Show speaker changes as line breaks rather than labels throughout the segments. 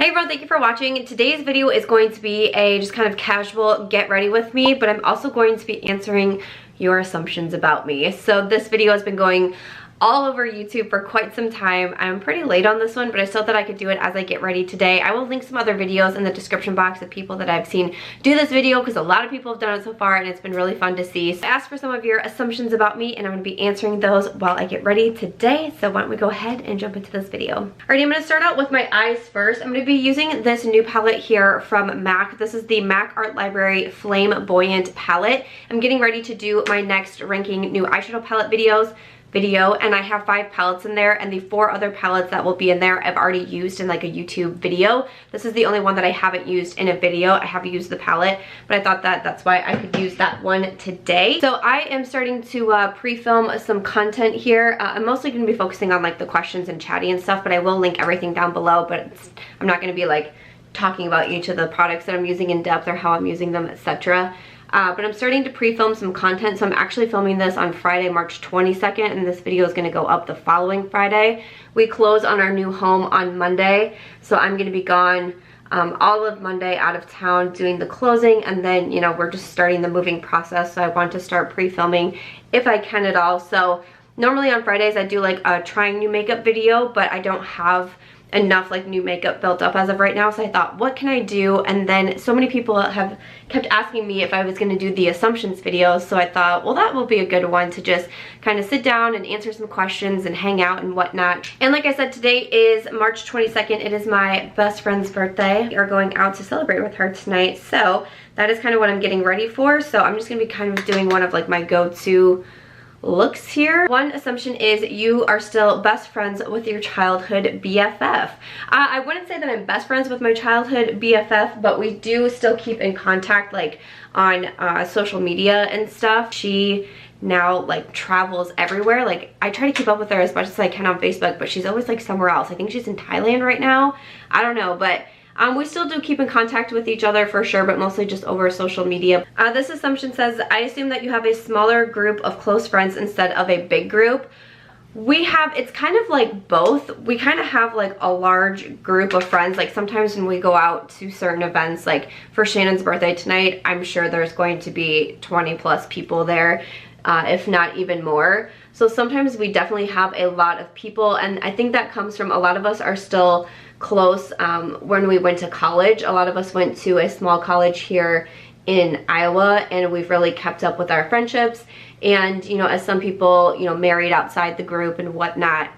Hey everyone, thank you for watching. Today's video is going to be a just kind of casual get ready with me, but I'm also going to be answering your assumptions about me. So this video has been going all over YouTube for quite some time. I'm pretty late on this one, but I still thought I could do it as I get ready today. I will link some other videos in the description box of people that I've seen do this video because a lot of people have done it so far and it's been really fun to see. So I asked for some of your assumptions about me and I'm going to be answering those while I get ready today. So why don't we go ahead and jump into this video. Alrighty, I'm going to start out with my eyes first. I'm going to be using this new palette here from MAC. This is the MAC Art Library Flame-Boyant palette. I'm getting ready to do my next ranking new eyeshadow palette video, and I have 5 palettes in there, and the 4 other palettes that will be in there I've already used in like a YouTube video. This is the only one that I haven't used in a video. I have used the palette, but I thought that that's why I could use that one today. So I am starting to pre-film some content here. I'm mostly going to be focusing on like the questions and chatty and stuff, but I will link everything down below, but I'm not going to be like talking about each of the products that I'm using in depth or how I'm using them, etc. But I'm starting to pre-film some content, so I'm actually filming this on Friday, March 22nd, and this video is going to go up the following Friday. We close on our new home on Monday, so I'm going to be gone all of Monday out of town doing the closing, and then, you know, we're just starting the moving process, so I want to start pre-filming if I can at all. So normally on Fridays I do like a trying new makeup video, but I don't have enough like new makeup built up as of right now, so I thought, what can I do? And then so many people have kept asking me if I was going to do the assumptions videos, so I thought, well, that will be a good one to just kind of sit down and answer some questions and hang out and whatnot. And like I said, today is March 22nd. It is my best friend's birthday. We are going out to celebrate with her tonight, so that is kind of what I'm getting ready for. So I'm just going to be kind of doing one of like my go-to looks here. One assumption is you are still best friends with your childhood BFF. I wouldn't say that I'm best friends with my childhood BFF, but we do still keep in contact like on social media and stuff. She now like travels everywhere. Like I try to keep up with her as much as I can on Facebook, but she's always like somewhere else. I think she's in Thailand right now. I don't know, but we still do keep in contact with each other for sure, but mostly just over social media. This assumption says, I assume that you have a smaller group of close friends instead of a big group. We have, it's kind of like both. We kind of have like a large group of friends. Like sometimes when we go out to certain events, like for Shannon's birthday tonight, I'm sure there's going to be 20 plus people there, if not even more. So sometimes we definitely have a lot of people, and I think that comes from a lot of us are still close. When we went to college, a lot of us went to a small college here in Iowa, and we've really kept up with our friendships. And you know, as some people, you know, married outside the group and whatnot,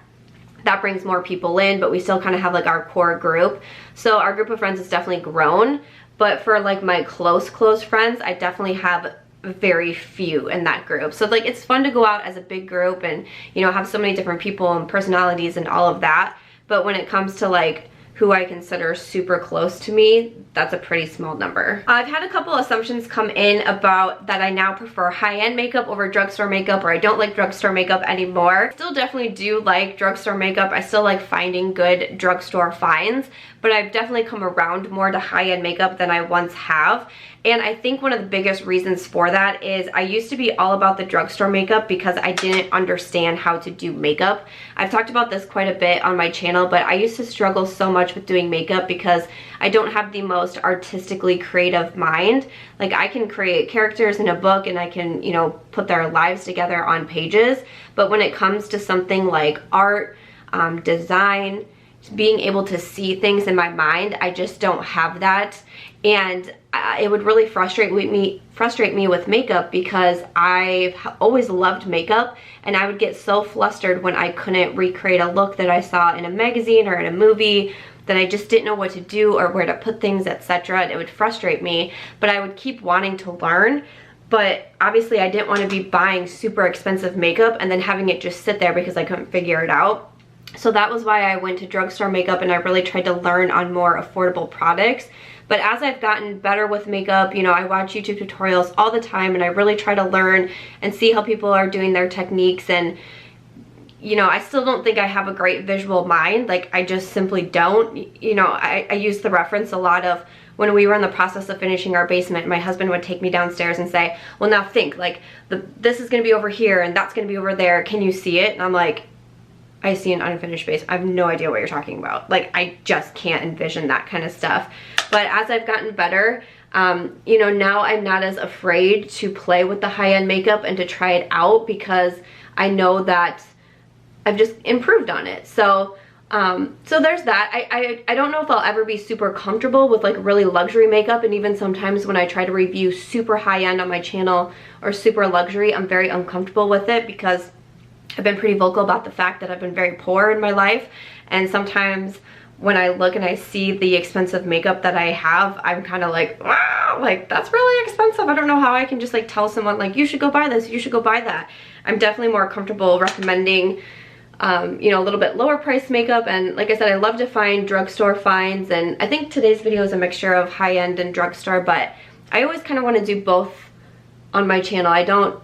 that brings more people in, but we still kind of have like our core group. So our group of friends has definitely grown, but for like my close friends, I definitely have very few in that group. So like it's fun to go out as a big group and, you know, have so many different people and personalities and all of that, but when it comes to like who I consider super close to me, that's a pretty small number. I've had a couple assumptions come in about that I now prefer high-end makeup over drugstore makeup, or I don't like drugstore makeup anymore. I still definitely do like drugstore makeup. I still like finding good drugstore finds, but I've definitely come around more to high-end makeup than I once have. And I think one of the biggest reasons for that is I used to be all about the drugstore makeup because I didn't understand how to do makeup. I've talked about this quite a bit on my channel, but I used to struggle so much with doing makeup because I don't have the most artistically creative mind. Like I can create characters in a book and I can, you know, put their lives together on pages, but when it comes to something like art, design, being able to see things in my mind, I just don't have that. And it would really frustrate me with makeup because I've always loved makeup, and I would get so flustered when I couldn't recreate a look that I saw in a magazine or in a movie, that I just didn't know what to do or where to put things, etc. And it would frustrate me, but I would keep wanting to learn. But obviously I didn't want to be buying super expensive makeup and then having it just sit there because I couldn't figure it out. So that was why I went to drugstore makeup, and I really tried to learn on more affordable products. But as I've gotten better with makeup, you know, I watch YouTube tutorials all the time, and I really try to learn and see how people are doing their techniques. And you know, I still don't think I have a great visual mind. Like I just simply don't. You know, I use the reference a lot of when we were in the process of finishing our basement, my husband would take me downstairs and say, well, now think, like, this is going to be over here and that's going to be over there. Can you see it? And I'm like, I see an unfinished face. I have no idea what you're talking about. Like, I just can't envision that kind of stuff. But as I've gotten better, you know, now I'm not as afraid to play with the high-end makeup and to try it out because I know that I've just improved on it. So there's that. I don't know if I'll ever be super comfortable with like really luxury makeup, and even sometimes when I try to review super high-end on my channel or super luxury, I'm very uncomfortable with it because I've been pretty vocal about the fact that I've been very poor in my life, and sometimes when I look and I see the expensive makeup that I have, I'm kind of like, wow, like that's really expensive. I don't know how I can just like tell someone like, you should go buy this, you should go buy that. I'm definitely more comfortable recommending, you know, a little bit lower price makeup. And like I said, I love to find drugstore finds, and I think today's video is a mixture of high-end and drugstore, but I always kind of want to do both on my channel.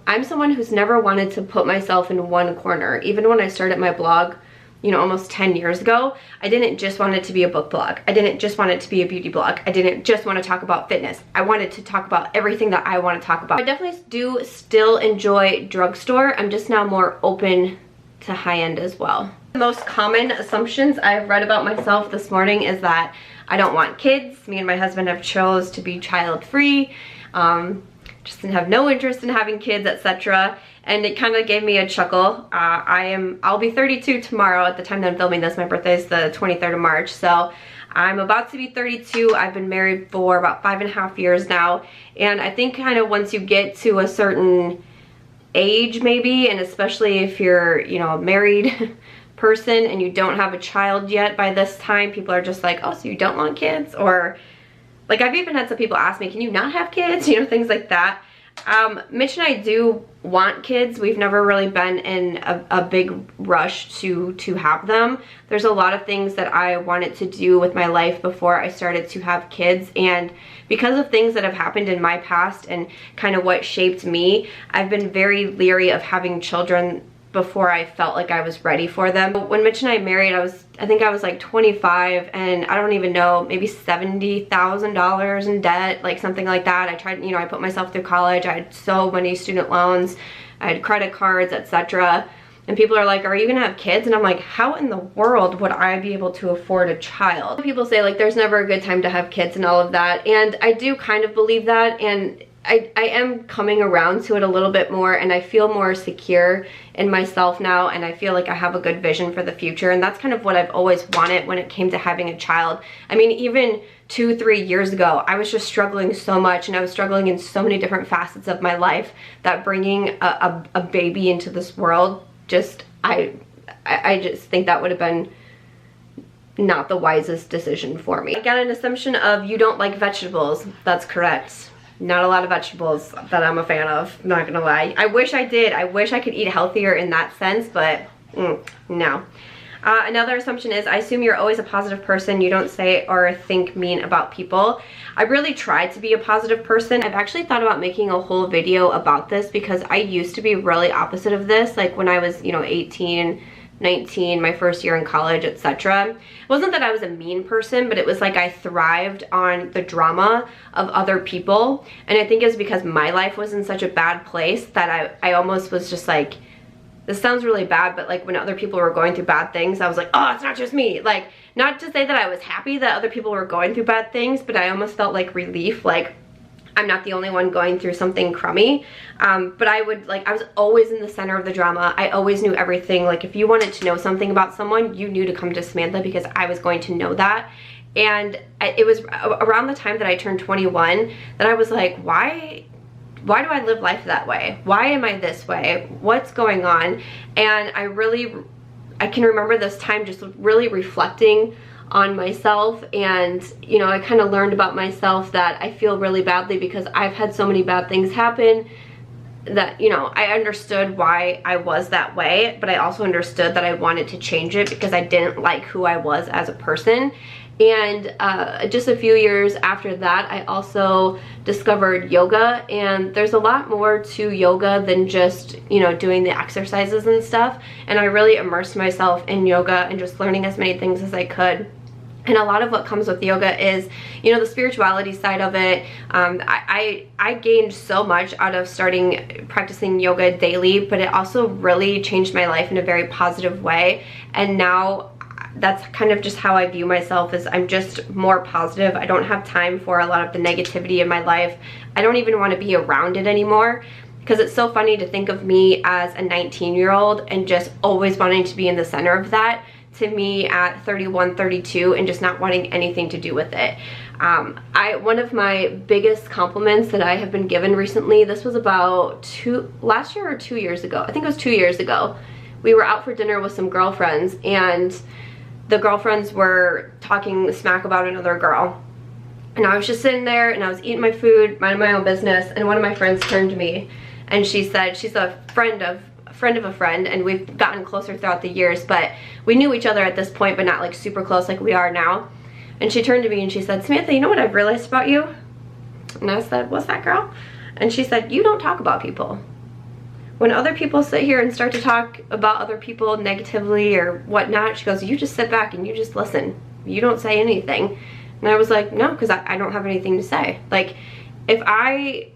I'm someone who's never wanted to put myself in one corner. Even when I started my blog, you know, almost 10 years ago, I didn't just want it to be a book blog. I didn't just want it to be a beauty blog. I didn't just want to talk about fitness. I wanted to talk about everything that I want to talk about. I definitely do still enjoy drugstore. I'm just now more open to high-end as well. The most common assumptions I've read about myself this morning is that I don't want kids. Me and my husband have chose to be child-free. Just have no interest in having kids, etc. And it kind of gave me a chuckle. I'll be 32 tomorrow at the time that I'm filming this. My birthday is the 23rd of March, so I'm about to be 32. I've been married for about 5.5 years now, and I think kind of once you get to a certain age maybe, and especially if you're, you know, a married person and you don't have a child yet by this time, people are just like, oh, so you don't want kids? Or like, I've even had some people ask me, can you not have kids? You know, things like that. Mitch and I do want kids. We've never really been in a big rush to have them. There's a lot of things that I wanted to do with my life before I started to have kids, and because of things that have happened in my past and kind of what shaped me, I've been very leery of having children before I felt like I was ready for them. When Mitch and I married, I think I was like 25, and I don't even know, maybe $70,000 in debt, like something like that. I tried, you know, I put myself through college. I had so many student loans, I had credit cards, etc. And people are like, are you gonna have kids? And I'm like, how in the world would I be able to afford a child? People say like there's never a good time to have kids and all of that, and I do kind of believe that, and I am coming around to it a little bit more, and I feel more secure in myself now, and I feel like I have a good vision for the future, and that's kind of what I've always wanted when it came to having a child. I mean, even 2-3 years ago, I was just struggling so much, and I was struggling in so many different facets of my life that bringing a baby into this world, just I just think that would have been not the wisest decision for me. I got an assumption of you don't like vegetables. That's correct. Not a lot of vegetables that I'm a fan of, not gonna lie. I wish I did. I wish I could eat healthier in that sense, but no. Another assumption is, I assume you're always a positive person. You don't say or think mean about people. I really try to be a positive person. I've actually thought about making a whole video about this because I used to be really opposite of this. Like when I was, you know, 18, 19, my first year in college, etc. It wasn't that I was a mean person, but it was like I thrived on the drama of other people. And I think it was because my life was in such a bad place that I almost was just like, this sounds really bad, but like when other people were going through bad things, I was like, oh, it's not just me. Like, not to say that I was happy that other people were going through bad things, but I almost felt like relief, like I'm not the only one going through something crummy. But I was always in the center of the drama. I always knew everything. Like if you wanted to know something about someone, you knew to come to Samantha because I was going to know that. And it was around the time that I turned 21 that I was like, why do I live life that way? Why am I this way? What's going on? And I can remember this time just really reflecting on myself, and you know, I kind of learned about myself that I feel really badly because I've had so many bad things happen that, you know, I understood why I was that way, but I also understood that I wanted to change it because I didn't like who I was as a person. And just a few years after that, I also discovered yoga, and there's a lot more to yoga than just, you know, doing the exercises and stuff. And I really immersed myself in yoga and just learning as many things as I could. And a lot of what comes with yoga is, you know, the spirituality side of it. I gained so much out of starting practicing yoga daily, but it also really changed my life in a very positive way. And now that's kind of just how I view myself, is I'm just more positive. I don't have time for a lot of the negativity in my life. I don't even want to be around it anymore, because it's so funny to think of me as a 19-year-old and just always wanting to be in the center of that, to me at 31, 32, and just not wanting anything to do with it. One of my biggest compliments that I have been given recently, this was about last year or 2 years ago. I think it was 2 years ago. We were out for dinner with some girlfriends, and the girlfriends were talking smack about another girl. And I was just sitting there and I was eating my food, minding my own business, and one of my friends turned to me and she said, she's a friend of a friend, and we've gotten closer throughout the years, but we knew each other at this point, but not like super close like we are now. And she turned to me and she said, Samantha, you know what I've realized about you? And I said, what's that, girl? And she said, you don't talk about people. When other people sit here and start to talk about other people negatively or whatnot, she goes, you just sit back and you just listen. You don't say anything. And I was like, no, because I don't have anything to say. Like, if I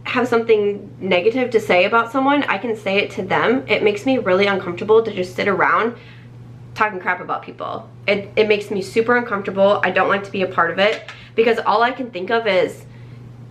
have something negative to say about someone, I can say it to them. It makes me really uncomfortable to just sit around talking crap about people. It makes me super uncomfortable. I don't like to be a part of it, because all I can think of is,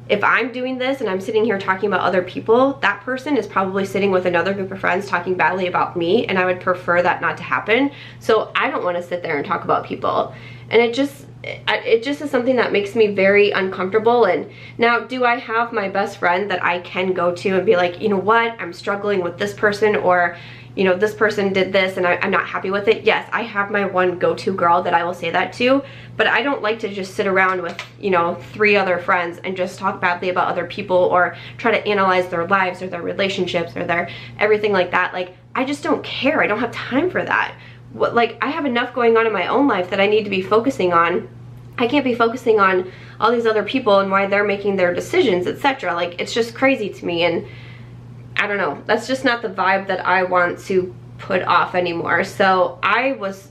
if I'm doing this and I'm sitting here talking about other people, that person is probably sitting with another group of friends talking badly about me, and I would prefer that not to happen. So I don't want to sit there and talk about people. And it just is something that makes me very uncomfortable. And now, do I have my best friend that I can go to and be like, you know what, I'm struggling with this person, or, you know, this person did this and I'm not happy with it? Yes, I have my one go-to girl that I will say that to, but I don't like to just sit around with, you know, 3 other friends and just talk badly about other people or try to analyze their lives or their relationships or their everything like that. Like, I just don't care. I don't have time for that. Like, I have enough going on in my own life that I need to be focusing on. I can't be focusing on all these other people and why they're making their decisions, etc. Like, it's just crazy to me, and I don't know. That's just not the vibe that I want to put off anymore. So I was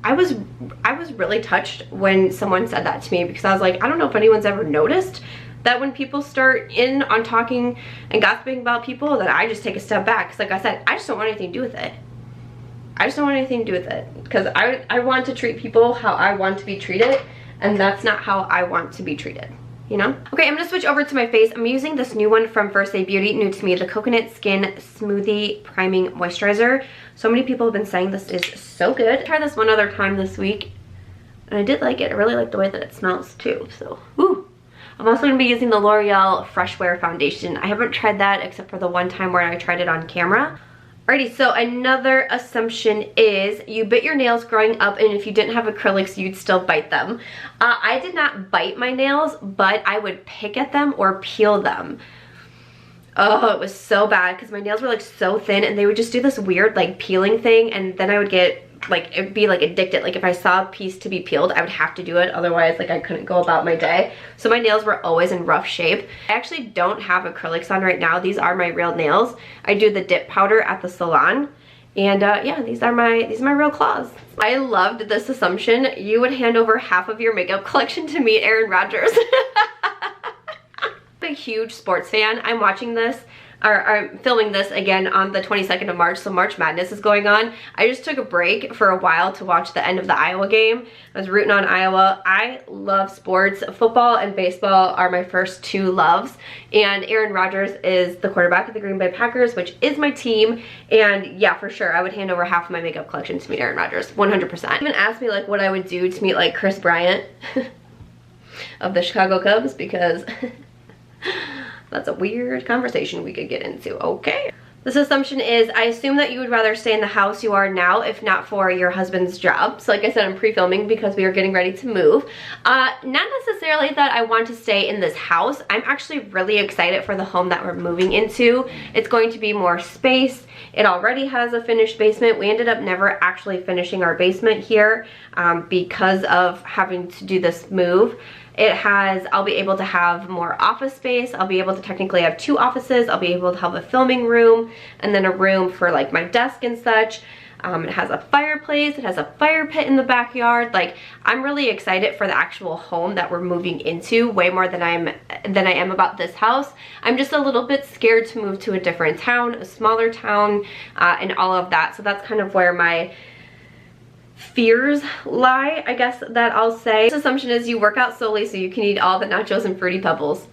really touched when someone said that to me, because I was like, I don't know if anyone's ever noticed that when people start in on talking and gossiping about people, that I just take a step back. Because like I said, I just don't want anything to do with it. I just don't want anything to do with it, because I want to treat people how I want to be treated, and that's not how I want to be treated, you know? Okay, I'm gonna switch over to my face. I'm using this new one from First Aid Beauty, new to me, the Coconut Skin Smoothie Priming Moisturizer. So many people have been saying this is so good. I tried this one other time this week, and I did like it. I really like the way that it smells too, so, woo. I'm also gonna be using the L'Oreal Fresh Wear Foundation. I haven't tried that except for the one time where I tried it on camera. Alrighty, so another assumption is you bit your nails growing up, and if you didn't have acrylics, you'd still bite them. I did not bite my nails, but I would pick at them or peel them. Oh, it was so bad, because my nails were like so thin, and they would just do this weird like peeling thing, and then I would get like, it'd be like addicted. Like, if I saw a piece to be peeled, I would have to do it, otherwise like I couldn't go about my day. So my nails were always in rough shape. I actually don't have acrylics on right now. These are my real nails. I do the dip powder at the salon, and yeah, these are my real claws. I loved this assumption. You would hand over half of your makeup collection to meet Aaron Rodgers. I'm a huge sports fan. I'm watching this, or I'm filming this again on the 22nd of March, so March Madness is going on. I just took a break for a while to watch the end of the Iowa game. I was rooting on Iowa. I love sports. Football and baseball are my first 2 loves, and Aaron Rodgers is the quarterback of the Green Bay Packers, which is my team, and yeah, for sure, I would hand over half of my makeup collection to meet Aaron Rodgers, 100%. Even asked me like what I would do to meet like Chris Bryant of the Chicago Cubs, because that's a weird conversation we could get into, okay? This assumption is, I assume that you would rather stay in the house you are now if not for your husband's job. So like I said, I'm pre-filming because we are getting ready to move. Not necessarily that I want to stay in this house. I'm actually really excited for the home that we're moving into. It's going to be more space. It already has a finished basement. We ended up never actually finishing our basement here because of having to do this move. I'll be able to have more office space. I'll be able to technically have 2 offices. I'll be able to have a filming room and then a room for like my desk and such. It has a fireplace, it has a fire pit in the backyard. Like, I'm really excited for the actual home that we're moving into, way more than I am about this house. I'm just a little bit scared to move to a different town, a smaller town, and all of that. So that's kind of where my fears lie, I guess that I'll say. This assumption is you work out solely so you can eat all the nachos and Fruity Pebbles.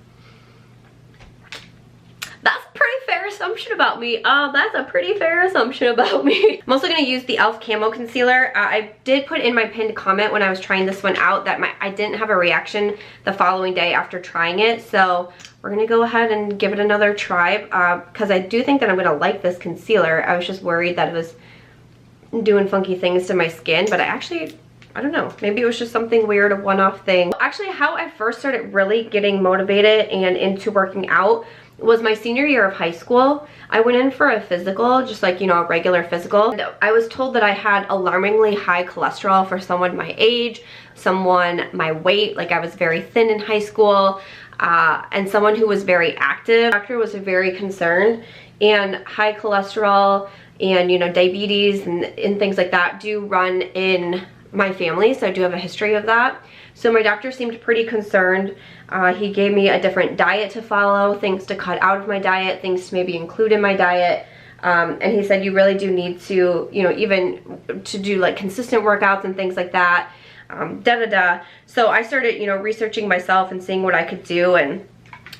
That's a pretty fair assumption about me. That's a pretty fair assumption about me. I'm also going to use the e.l.f. Camo Concealer. I did put in my pinned comment when I was trying this one out that I didn't have a reaction the following day after trying it. So we're going to go ahead and give it another try because I do think that I'm going to like this concealer. I was just worried that it was doing funky things to my skin, but I don't know, maybe it was just something weird, a one-off thing. Actually, how I first started really getting motivated and into working out was my senior year of high school. I went in for a physical, just like, you know, a regular physical. And I was told that I had alarmingly high cholesterol for someone my age, someone my weight, like I was very thin in high school, and someone who was very active. The doctor was very concerned, and high cholesterol and, you know, diabetes and things like that do run in my family, so I do have a history of that. So my doctor seemed pretty concerned. He gave me a different diet to follow, things to cut out of my diet, things to maybe include in my diet. And he said you really do need to, you know, even to do like consistent workouts and things like that. So I started, you know, researching myself and seeing what I could do, and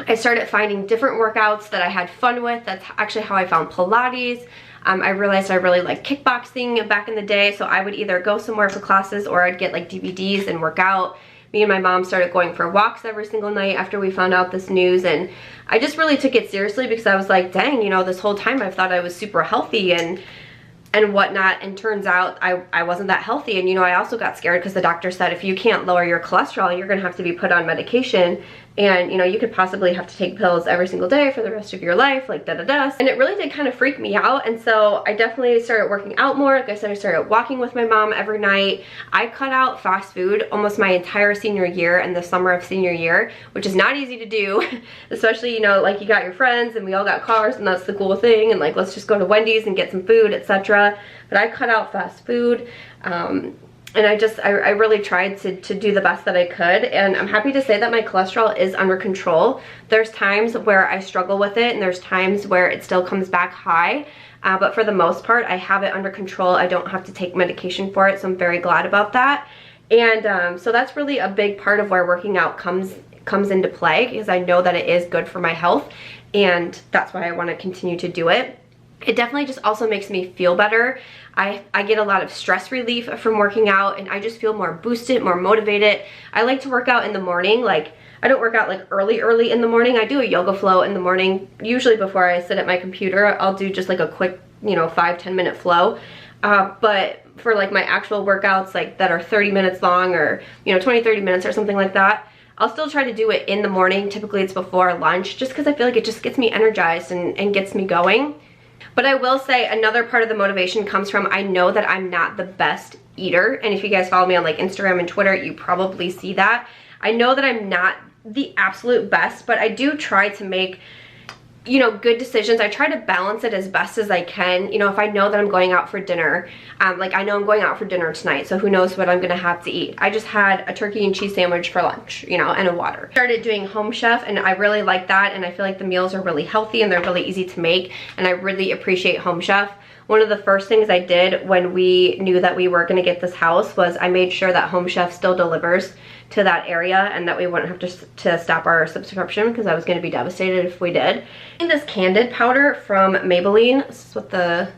I started finding different workouts that I had fun with. That's actually how I found Pilates. I realized I really liked kickboxing back in the day, so I would either go somewhere for classes or I'd get like DVDs and work out. Me and my mom started going for walks every single night after we found out this news, and I just really took it seriously because I was like, dang, you know, this whole time I thought I was super healthy and whatnot, and turns out I wasn't that healthy. And, you know, I also got scared because the doctor said if you can't lower your cholesterol, you're gonna have to be put on medication, and, you know, you could possibly have to take pills every single day for the rest of your life, like And it really did kind of freak me out, and so I definitely started working out more. Like I said, I started walking with my mom every night. I cut out fast food almost my entire senior year and the summer of senior year, which is not easy to do, especially, you know, like you got your friends and we all got cars and that's the cool thing, and like let's just go to Wendy's and get some food, etc. But I cut out fast food. And I really tried to do the best that I could, and I'm happy to say that my cholesterol is under control. There's times where I struggle with it, and there's times where it still comes back high, but for the most part, I have it under control. I don't have to take medication for it, so I'm very glad about that. And so that's really a big part of where working out comes into play, because I know that it is good for my health, and that's why I want to continue to do it. It definitely just also makes me feel better. I get a lot of stress relief from working out, and I just feel more boosted, more motivated. I like to work out in the morning. Like, I don't work out like early in the morning. I do a yoga flow in the morning. Usually before I sit at my computer, I'll do just like a quick, you know, 5-10 minute flow. But for like my actual workouts, like that are 30 minutes long, or, you know, 20-30 minutes or something like that, I'll still try to do it in the morning. Typically it's before lunch, just because I feel like it just gets me energized and gets me going. But I will say another part of the motivation comes from, I know that I'm not the best eater. And if you guys follow me on like Instagram and Twitter, you probably see that. I know that I'm not the absolute best, but I do try to make, you know, good decisions. I try to balance it as best as I can. You know, if I know that I'm going out for dinner, like I know I'm going out for dinner tonight, so who knows what I'm gonna have to eat. I just had a turkey and cheese sandwich for lunch, you know, and a water. Started doing Home Chef, and I really like that, and I feel like the meals are really healthy and they're really easy to make, and I really appreciate Home Chef. One of the first things I did when we knew that we were gonna get this house was I made sure that Home Chef still delivers to that area, and that we wouldn't have to stop our subscription, because I was going to be devastated if we did. And this Candid powder from Maybelline, this is what the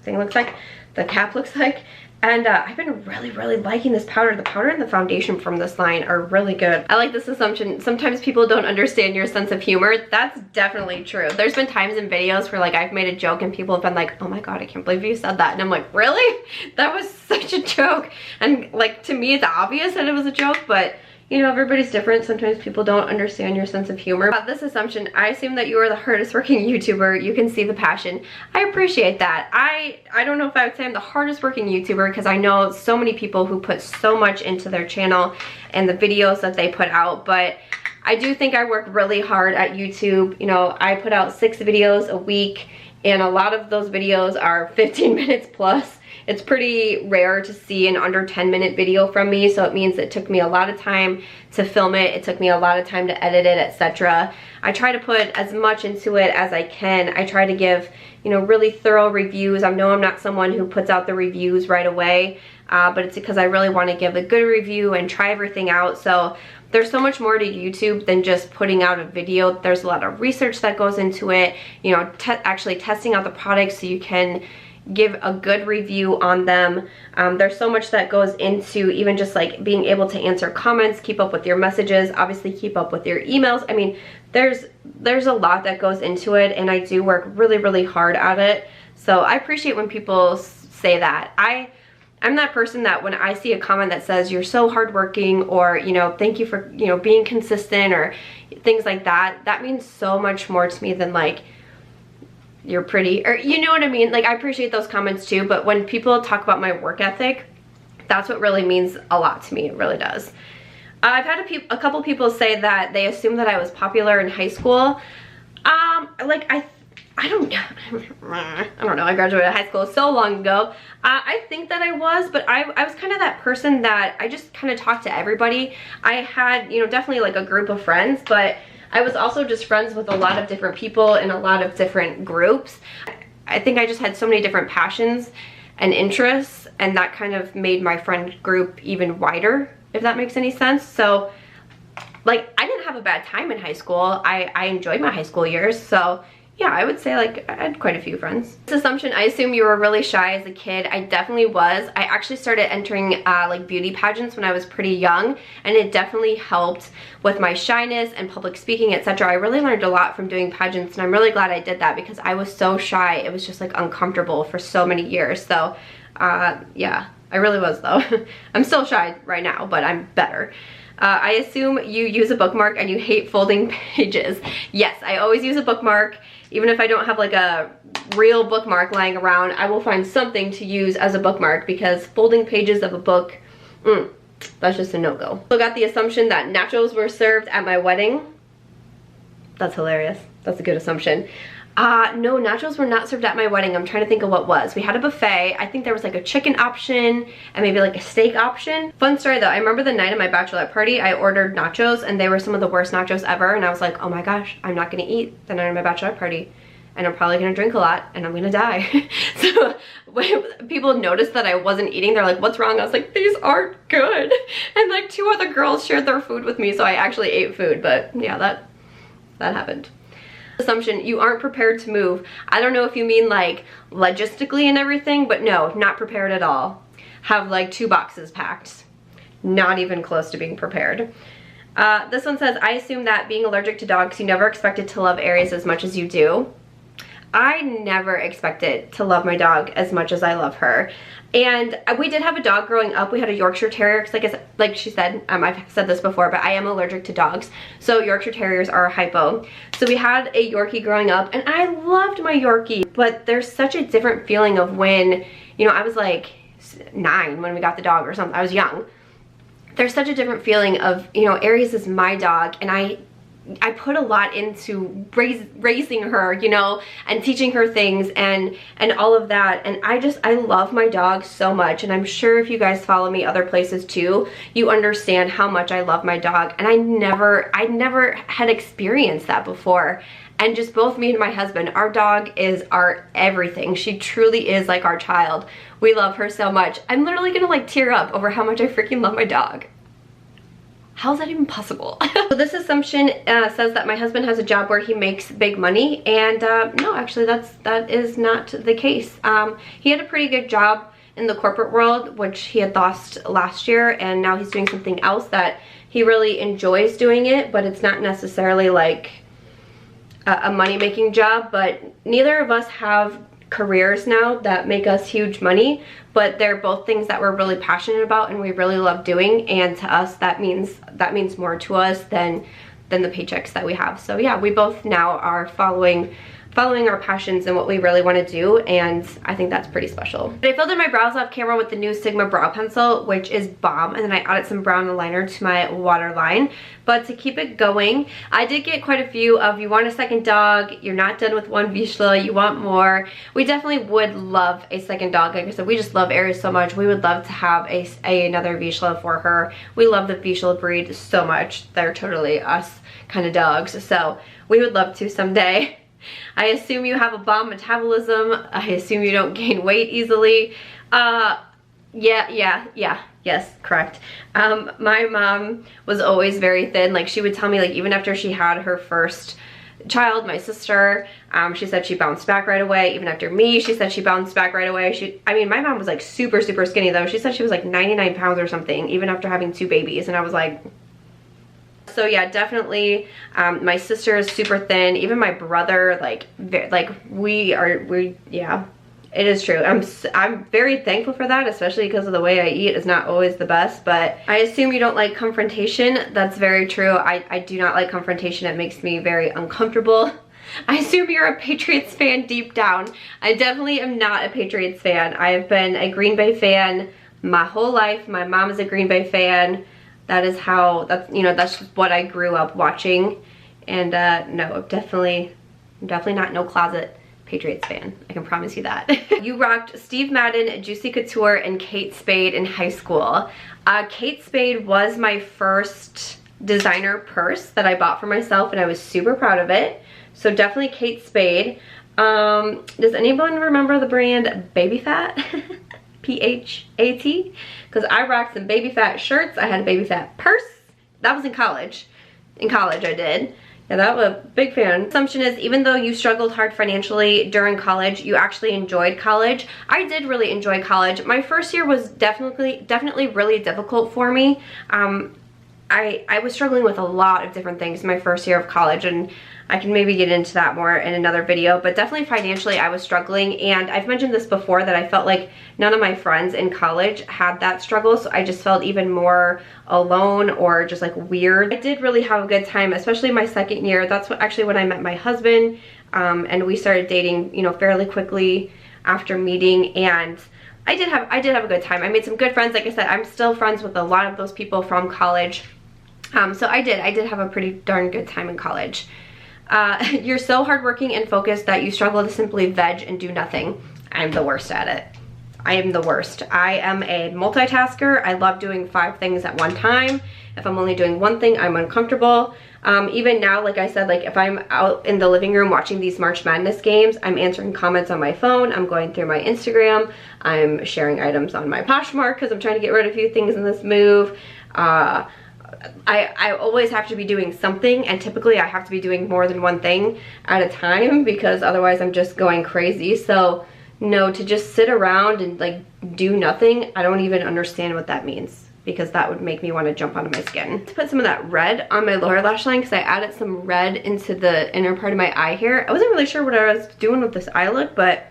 thing looks like, the cap looks like, and I've been really liking this powder. The powder and the foundation from this line are really good. I like this assumption, sometimes people don't understand your sense of humor. That's definitely true. There's been times in videos where like I've made a joke and people have been like, oh my god, I can't believe you said that, and I'm like, really? That was such a joke. And like, to me it's obvious that it was a joke, but you know, everybody's different. Sometimes people don't understand your sense of humor. About this assumption, I assume that you are the hardest working YouTuber. You can see the passion. I appreciate that. I don't know if I would say I'm the hardest working YouTuber, because I know so many people who put so much into their channel and the videos that they put out, but I do think I work really hard at YouTube. You know, I put out 6 videos a week, and a lot of those videos are 15 minutes plus. It's pretty rare to see an under 10-minute video from me, so it means it took me a lot of time to film it. It took me a lot of time to edit it, etc. I try to put as much into it as I can. I try to give, you know, really thorough reviews. I know I'm not someone who puts out the reviews right away, but it's because I really want to give a good review and try everything out. So there's so much more to YouTube than just putting out a video. There's a lot of research that goes into it, you know, actually testing out the products so you can give a good review on them. There's so much that goes into even just like being able to answer comments, keep up with your messages, obviously keep up with your emails. I mean, there's a lot that goes into it, and I do work really, really hard at it. So I appreciate when people say that. I'm that person that when I see a comment that says you're so hardworking, or, you know, thank you for, you know, being consistent, or things like that, that means so much more to me than like you're pretty, or you know what I mean? Like, I appreciate those comments too, but when people talk about my work ethic, that's what really means a lot to me. It really does. I've had a couple people say that they assumed that I was popular in high school. Like, I don't know, I graduated high school so long ago. I think that I was, but I was kind of that person that I just kind of talked to everybody. I had, you know, definitely like a group of friends, but I was also just friends with a lot of different people in a lot of different groups. I think I just had so many different passions and interests, and that kind of made my friend group even wider, if that makes any sense. So, like, I didn't have a bad time in high school. I enjoyed my high school years, so yeah, I would say like I had quite a few friends. This assumption, I assume you were really shy as a kid. I definitely was. I actually started entering like beauty pageants when I was pretty young, and it definitely helped with my shyness and public speaking, etc. I really learned a lot from doing pageants, and I'm really glad I did that because I was so shy. It was just like uncomfortable for so many years. So yeah, I really was though. I'm still shy right now, but I'm better. I assume you use a bookmark and you hate folding pages. Yes, I always use a bookmark. Even if I don't have like a real bookmark lying around, I will find something to use as a bookmark, because folding pages of a book, that's just a no-go. So got the assumption that nachos were served at my wedding. That's hilarious. That's a good assumption. No, nachos were not served at my wedding. I'm trying to think of what was. We had a buffet. I think there was like a chicken option and maybe like a steak option. Fun story though, I remember the night of my bachelorette party, I ordered nachos, and they were some of the worst nachos ever, and I was like, oh my gosh, I'm not gonna eat the night of my bachelorette party, and I'm probably gonna drink a lot, and I'm gonna die. So when people noticed that I wasn't eating, they're like, what's wrong? I was like, these aren't good. And like 2 other girls shared their food with me, so I actually ate food, but yeah, that happened. Assumption, you aren't prepared to move. I don't know if you mean like logistically and everything, but no, not prepared at all. Have like 2 boxes packed. Not even close to being prepared. This one says, I assume that being allergic to dogs, you never expected to love Aries as much as you do. I never expected to love my dog as much as I love her. And we did have a dog growing up. We had a Yorkshire Terrier, because like she said, I've said this before, but I am allergic to dogs. So Yorkshire Terriers are hypo. So we had a Yorkie growing up, and I loved my Yorkie. But there's such a different feeling of when, you know, I was like 9 when we got the dog or something. I was young. There's such a different feeling of, you know, Aries is my dog, and I put a lot into raising her, you know, and teaching her things and all of that. And I love my dog so much. And I'm sure if you guys follow me other places too, you understand how much I love my dog. And I never had experienced that before. And just both me and my husband, our dog is our everything. She truly is like our child. We love her so much. I'm literally gonna like tear up over how much I freaking love my dog. How's that even possible? So this assumption says that my husband has a job where he makes big money, and no, actually that is not the case. He had a pretty good job in the corporate world, which he had lost last year, and now he's doing something else that he really enjoys doing it, but it's not necessarily like a money-making job. But neither of us have careers now that make us huge money, but they're both things that we're really passionate about and we really love doing, and to us that means more to us than the paychecks that we have. So yeah, we both now are following following our passions and what we really want to do, and I think that's pretty special. But I filled in my brows off camera with the new Sigma brow pencil, which is bomb, and then I added some brown liner to my waterline. But to keep it going, I did get quite a few of, you want a second dog, you're not done with one Vizsla, you want more. We definitely would love a second dog. Like I said, we just love Aries so much. We would love to have another Vizsla for her. We love the Vizsla breed so much. They're totally us kind of dogs, so we would love to someday. I assume you have a bomb metabolism. I assume you don't gain weight easily. Yes, correct. My mom was always very thin. Like, she would tell me, like, even after she had her first child, my sister, she said she bounced back right away. Even after me, she said she bounced back right away. I mean, my mom was like super skinny though. She said she was like 99 pounds or something, even after having 2 babies, and I was like, so yeah, definitely. My sister is super thin. Even my brother, yeah, it is true. I'm very thankful for that, especially because of the way I eat is not always the best. But I assume you don't like confrontation. That's very true. I do not like confrontation. It makes me very uncomfortable. I assume you're a Patriots fan deep down. I definitely am not a Patriots fan. I have been a Green Bay fan my whole life. My mom is a Green Bay fan. That's just what I grew up watching. And no, I'm definitely not no closet Patriots fan. I can promise you that. You rocked Steve Madden, Juicy Couture, and Kate Spade in high school. Kate Spade was my first designer purse that I bought for myself, and I was super proud of it. So definitely Kate Spade. Does anyone remember the brand Baby Fat? P-H-A-T? Because I rocked some Baby Fat shirts. I had a Baby Fat purse. That was in college. In college I did. Yeah, that was a big fan. Assumption is, even though you struggled hard financially during college, you actually enjoyed college. I did really enjoy college. My first year was definitely really difficult for me. I was struggling with a lot of different things my first year of college, and I can maybe get into that more in another video, but definitely financially I was struggling, and I've mentioned this before that I felt like none of my friends in college had that struggle, so I just felt even more alone or just like weird. I did really have a good time, especially my second year. That's actually when I met my husband, and we started dating, you know, fairly quickly after meeting, and I did have a good time. I made some good friends. Like I said, I'm still friends with a lot of those people from college. So I did have a pretty darn good time in college. You're so hardworking and focused that you struggle to simply veg and do nothing. I'm the worst at it. I am the worst. I am a multitasker. I love doing 5 things at one time. If I'm only doing one thing, I'm uncomfortable. Even now, like I said, like if I'm out in the living room watching these March Madness games, I'm answering comments on my phone, I'm going through my Instagram, I'm sharing items on my Poshmark because I'm trying to get rid of a few things in this move. I always have to be doing something, and typically I have to be doing more than one thing at a time because otherwise I'm just going crazy. So no, to just sit around and like do nothing, I don't even understand what that means, because that would make me want to jump onto my skin. To put some of that red on my lower lash line, because I added some red into the inner part of my eye here. I wasn't really sure what I was doing with this eye look, but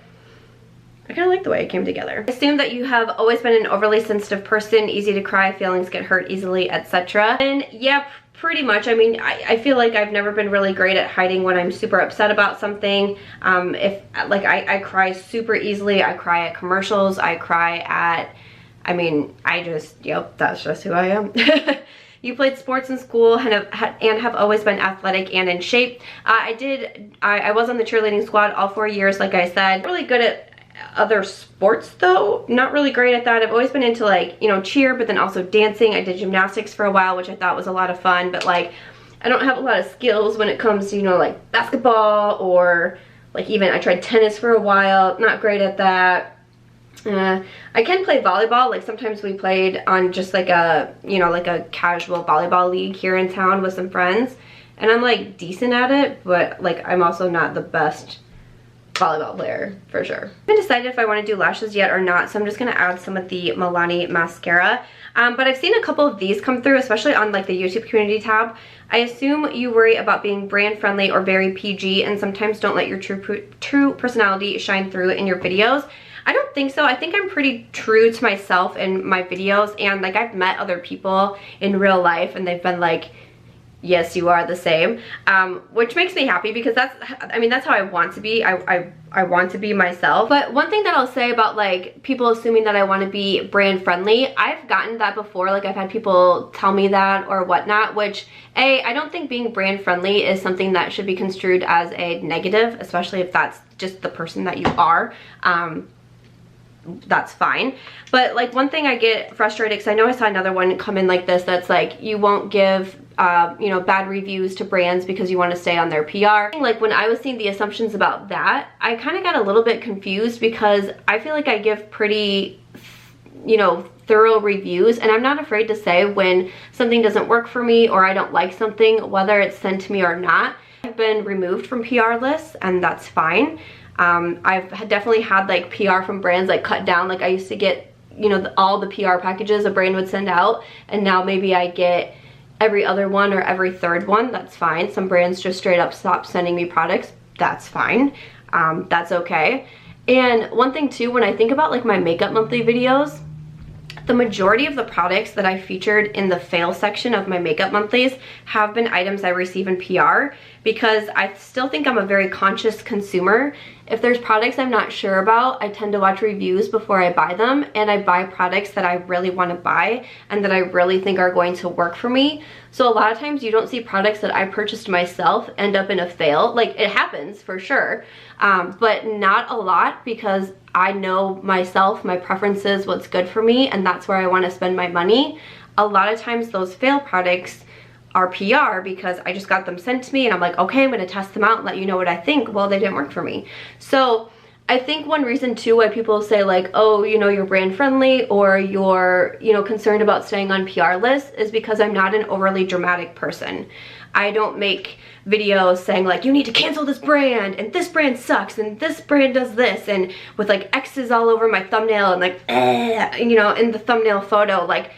I kind of like the way it came together. I assume that you have always been an overly sensitive person, easy to cry, feelings get hurt easily, etc. And yeah, pretty much. I mean, I feel like I've never been really great at hiding when I'm super upset about something. I cry super easily. I cry at commercials. I cry at, yep, that's just who I am. You played sports in school and have always been athletic and in shape. I was on the cheerleading squad all 4 years, like I said. Really good at other sports though, not really great at that. I've always been into like, you know, cheer, but then also dancing. I did gymnastics for a while, which I thought was a lot of fun, but like I don't have a lot of skills when it comes to, you know, like basketball, or like even I tried tennis for a while, not great at that. I can play volleyball. Like sometimes we played on just like a, you know, like a casual volleyball league here in town with some friends, and I'm like decent at it, but like I'm also not the best volleyball player for sure. I haven't decided if I want to do lashes yet or not, so I'm just going to add some of the Milani mascara. But I've seen a couple of these come through, especially on like the YouTube community tab. I assume you worry about being brand friendly or very PG and sometimes don't let your true personality shine through in your videos. I don't think so. I think I'm pretty true to myself in my videos, and like I've met other people in real life and they've been like, yes, you are the same, which makes me happy because that's how I want to be. I want to be myself. But one thing that I'll say about like people assuming that I want to be brand friendly, I've gotten that before. Like I've had people tell me that or whatnot, which I don't think being brand friendly is something that should be construed as a negative, especially if that's just the person that you are. That's fine. But like one thing I get frustrated, because I know I saw another one come in like this, that's like you won't give you know, bad reviews to brands because you want to stay on their PR. Like when I was seeing the assumptions about that, I kind of got a little bit confused because I feel like I give pretty, you know, thorough reviews, and I'm not afraid to say when something doesn't work for me or I don't like something, whether it's sent to me or not. I've been removed from PR lists, and that's fine. I've definitely had like PR from brands like cut down. Like I used to get, you know, all the PR packages a brand would send out, and now maybe I get every other one or every third one. That's fine. Some brands just straight up stop sending me products. That's fine. That's okay. And one thing too, when I think about like my makeup monthly videos, the majority of the products that I featured in the fail section of my makeup monthlies have been items I receive in PR, because I still think I'm a very conscious consumer. If there's products I'm not sure about, I tend to watch reviews before I buy them, and I buy products that I really want to buy and that I really think are going to work for me. So a lot of times you don't see products that I purchased myself end up in a fail. Like it happens for sure, but not a lot, because I know myself, my preferences, what's good for me, and that's where I want to spend my money. A lot of times those fail products are PR because I just got them sent to me and I'm like, okay, I'm going to test them out and let you know what I think. Well, they didn't work for me. So I think one reason too why people say like, oh, you know, you're brand friendly or you're, you know, concerned about staying on PR lists is because I'm not an overly dramatic person. I don't make videos saying like, you need to cancel this brand and this brand sucks and this brand does this, and with like X's all over my thumbnail and like, you know, in the thumbnail photo. Like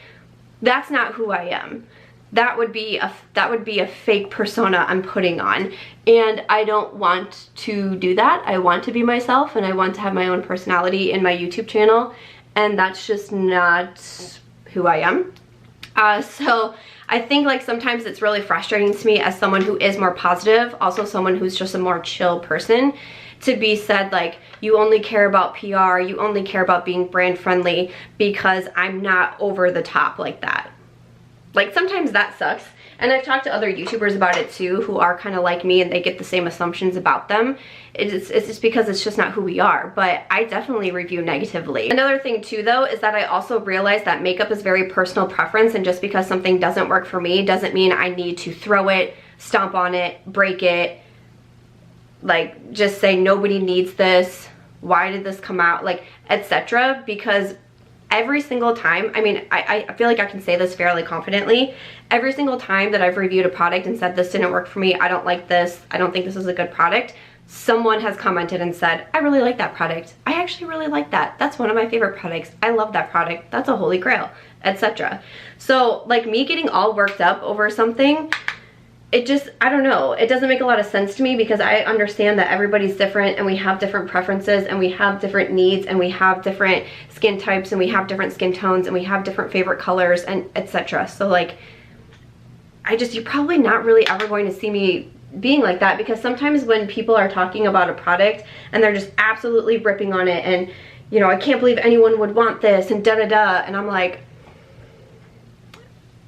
that's not who I am. That would be a fake persona I'm putting on, and I don't want to do that. I want to be myself, and I want to have my own personality in my YouTube channel, and that's just not who I am. So I think like sometimes it's really frustrating to me as someone who is more positive, also someone who's just a more chill person, to be said like, you only care about PR, you only care about being brand friendly, because I'm not over the top like that. Like sometimes that sucks, and I've talked to other YouTubers about it too who are kind of like me and they get the same assumptions about them. It's just because it's just not who we are, but I definitely review negatively. Another thing too though is that I also realize that makeup is very personal preference, and just because something doesn't work for me doesn't mean I need to throw it, stomp on it, break it, like just say nobody needs this, why did this come out, like etc. Because every single time, I mean, I feel like I can say this fairly confidently, every single time that I've reviewed a product and said this didn't work for me, I don't like this, I don't think this is a good product, someone has commented and said, I really like that product, I actually really like that, that's one of my favorite products, I love that product, that's a holy grail, etc. So like me getting all worked up over something, it just, I don't know, it doesn't make a lot of sense to me, because I understand that everybody's different and we have different preferences and we have different needs and we have different skin types and we have different skin tones and we have different favorite colors and etc. So like, you're probably not really ever going to see me being like that, because sometimes when people are talking about a product and they're just absolutely ripping on it and, you know, I can't believe anyone would want this and da-da-da, and I'm like,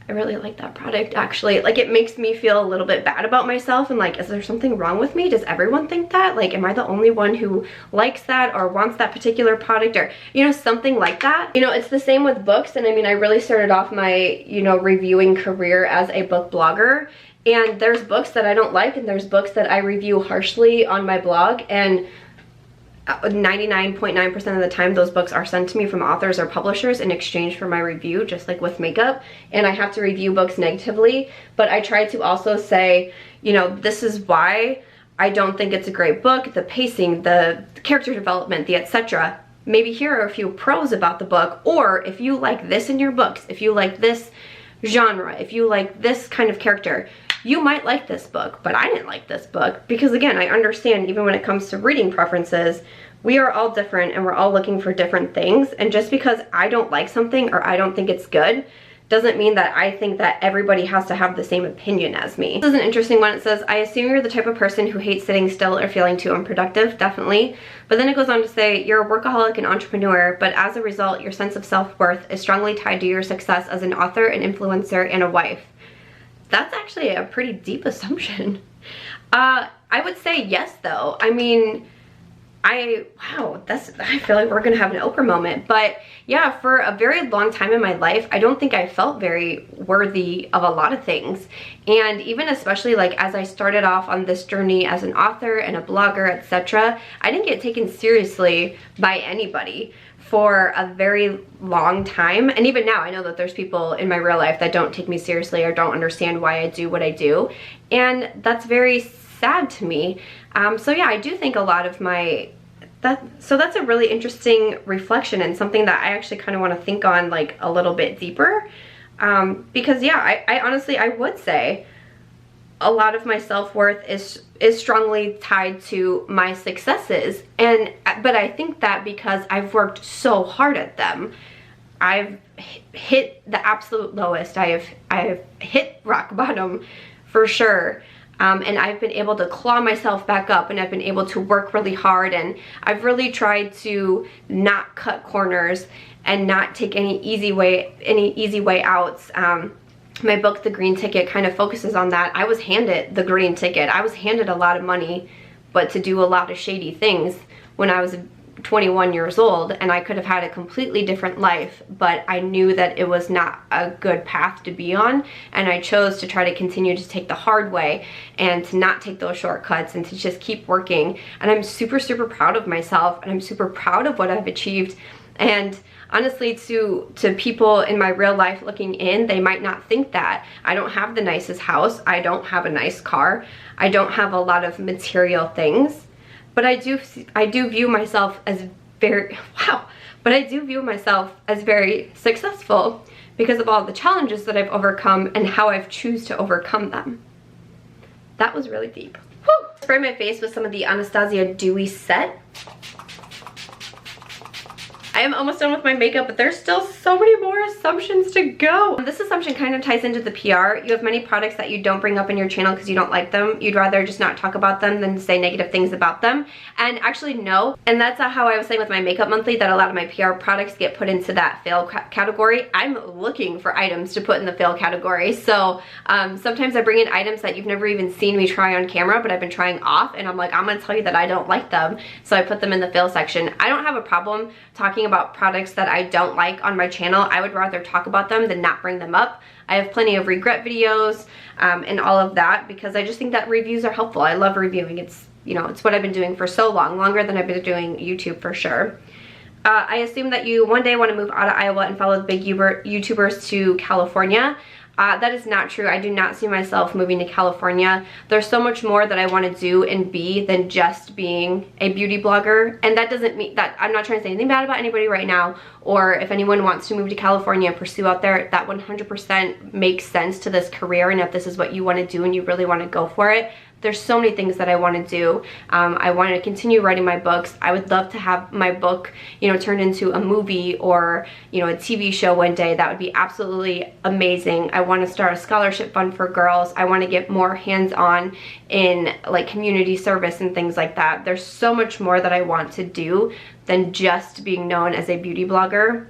I really like that product actually. Like it makes me feel a little bit bad about myself, and like, is there something wrong with me? Does everyone think that? Like, am I the only one who likes that or wants that particular product, or, you know, something like that? You know, it's the same with books, and I mean, I really started off my, you know, reviewing career as a book blogger, and there's books that I don't like and there's books that I review harshly on my blog, and 99.9% of the time those books are sent to me from authors or publishers in exchange for my review, just like with makeup, and I have to review books negatively. But I try to also say, you know, this is why I don't think it's a great book, the pacing, the character development, the etc. Maybe here are a few pros about the book, or if you like this in your books, if you like this genre, if you like this kind of character, you might like this book, but I didn't like this book. Because again, I understand even when it comes to reading preferences, we are all different and we're all looking for different things. And just because I don't like something or I don't think it's good doesn't mean that I think that everybody has to have the same opinion as me. This is an interesting one. It says, I assume you're the type of person who hates sitting still or feeling too unproductive. Definitely. But then it goes on to say, you're a workaholic and entrepreneur, but as a result, your sense of self-worth is strongly tied to your success as an author, an influencer, and a wife. That's actually a pretty deep assumption. I would say yes, though. I mean, wow, I feel like we're gonna have an Oprah moment. But yeah, for a very long time in my life, I don't think I felt very worthy of a lot of things. And even especially like as I started off on this journey as an author and a blogger, etc., I didn't get taken seriously by anybody for a very long time. And even now, I know that there's people in my real life that don't take me seriously or don't understand why I do what I do. And that's very sad to me. So yeah, I do think a lot of so that's a really interesting reflection and something that I actually kind of want to think on like a little bit deeper. Because yeah, I honestly, I would say a lot of my self-worth is strongly tied to my successes. But I think that because I've worked so hard at them, I've hit the absolute lowest. I've hit rock bottom for sure. And I've been able to claw myself back up, and I've been able to work really hard, and I've really tried to not cut corners and not take any easy way outs. My book, The Green Ticket, kind of focuses on that. I was handed the green ticket. I was handed a lot of money, but to do a lot of shady things when I was 21 years old, and I could have had a completely different life, but I knew that it was not a good path to be on, and I chose to try to continue to take the hard way and to not take those shortcuts and to just keep working. And I'm super, super proud of myself, and I'm super proud of what I've achieved. And honestly, to people in my real life looking in, they might not think that. I don't have the nicest house, I don't have a nice car, I don't have a lot of material things. But I do view myself as very, wow, but I do view myself as very successful because of all the challenges that I've overcome and how I've choose to overcome them. That was really deep. Woo! Spray my face with some of the Anastasia Dewy Set. I am almost done with my makeup, but there's still so many more assumptions to go. This assumption kind of ties into the PR. You have many products that you don't bring up in your channel because you don't like them. You'd rather just not talk about them than say negative things about them. And actually, no. And that's how I was saying with my makeup monthly, that a lot of my PR products get put into that fail category. I'm looking for items to put in the fail category. So sometimes I bring in items that you've never even seen me try on camera, but I've been trying off, and I'm like, I'm gonna tell you that I don't like them. So I put them in the fail section. I don't have a problem talking about products that I don't like on my channel. I would rather talk about them than not bring them up. I have plenty of regret videos and all of that because I just think that reviews are helpful. I love reviewing. It's, you know, it's what I've been doing for so long, longer than I've been doing YouTube for sure. I assume that you one day want to move out of Iowa and follow the big YouTubers to California. That is not true. I do not see myself moving to California. There's so much more that I want to do and be than just being a beauty blogger. And that doesn't mean that I'm not trying to say anything bad about anybody right now, or if anyone wants to move to California and pursue out there, that 100% makes sense to this career. And if this is what you want to do and you really want to go for it, there's so many things that I want to do. I want to continue writing my books. I would love to have my book, you know, turned into a movie or, you know, a TV show one day. That would be absolutely amazing. I want to start a scholarship fund for girls. I want to get more hands-on in like community service and things like that. There's so much more that I want to do than just being known as a beauty blogger.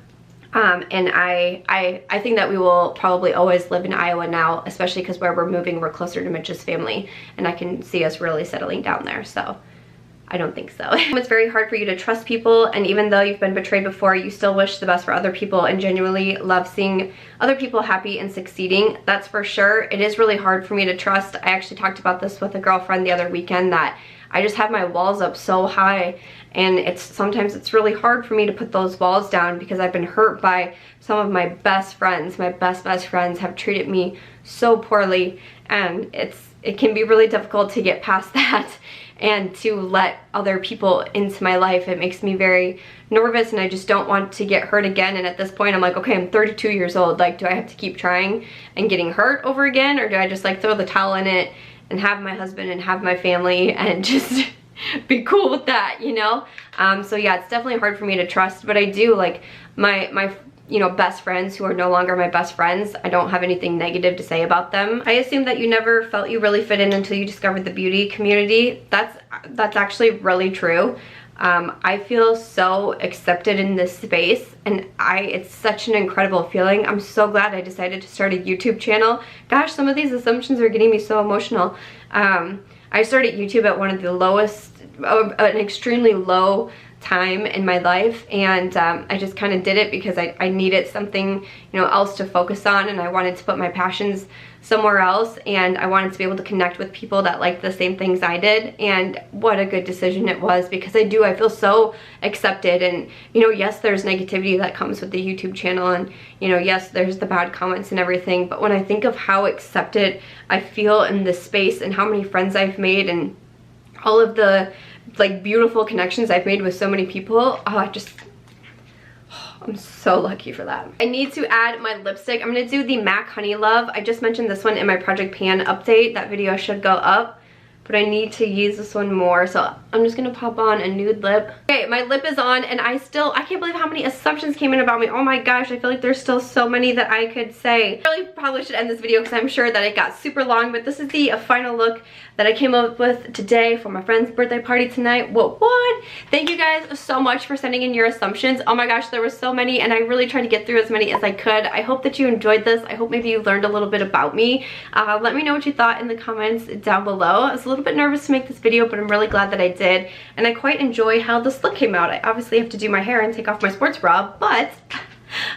And I think that we will probably always live in Iowa now, especially because where we're moving, we're closer to Mitch's family, and I can see us really settling down there, so I don't think so. It's very hard for you to trust people, and even though you've been betrayed before, you still wish the best for other people and genuinely love seeing other people happy and succeeding. That's for sure. It is really hard for me to trust. I actually talked about this with a girlfriend the other weekend, that I just have my walls up so high, and sometimes it's really hard for me to put those walls down because I've been hurt by some of my best friends. My best friends have treated me so poorly, and it can be really difficult to get past that and to let other people into my life. It makes me very nervous, and I just don't want to get hurt again. And at this point I'm like, okay, I'm 32 years old, like, do I have to keep trying and getting hurt over again, or do I just like throw the towel in it and have my husband and have my family and just be cool with that, you know? So yeah, it's definitely hard for me to trust, but I do, like, my you know, best friends who are no longer my best friends. I don't have anything negative to say about them. I assume that you never felt you really fit in until you discovered the beauty community. That's actually really true. I feel so accepted in this space, and it's such an incredible feeling. I'm so glad I decided to start a YouTube channel. Gosh, some of these assumptions are getting me so emotional. I started YouTube at one of the lowest, an extremely low time in my life, and I just kind of did it because I needed something, you know, else to focus on, and I wanted to put my passions somewhere else, and I wanted to be able to connect with people that like the same things I did. And what a good decision it was, because I feel so accepted. And you know, yes, there's negativity that comes with the YouTube channel, and you know, yes, there's the bad comments and everything, but when I think of how accepted I feel in this space and how many friends I've made and all of the like beautiful connections I've made with so many people, I'm so lucky for that. I need to add my lipstick. I'm gonna do the MAC Honeylove. I just mentioned this one in my Project Pan update. That video should go up, but I need to use this one more, so I'm just gonna pop on a nude lip. Okay, my lip is on, and I can't believe how many assumptions came in about me. Oh my gosh, I feel like there's still so many that I could say. I really probably should end this video because I'm sure that it got super long, but this is the final look that I came up with today for my friend's birthday party tonight. What? Thank you guys so much for sending in your assumptions. Oh my gosh, there were so many, and I really tried to get through as many as I could. I hope that you enjoyed this. I hope maybe you learned a little bit about me. Let me know what you thought in the comments down below. I was a little bit nervous to make this video, but I'm really glad that I did, and I quite enjoy how this look came out. I obviously have to do my hair and take off my sports bra, but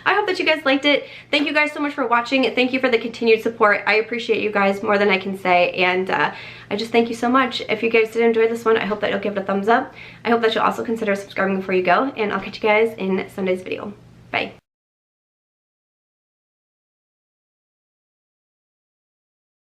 I hope that you guys liked it. Thank you guys so much for watching. Thank you for the continued support. I appreciate you guys more than I can say, and I just thank you so much. If you guys did enjoy this one, I hope that you'll give it a thumbs up. I hope that you'll also consider subscribing before you go, and I'll catch you guys in Sunday's video. Bye.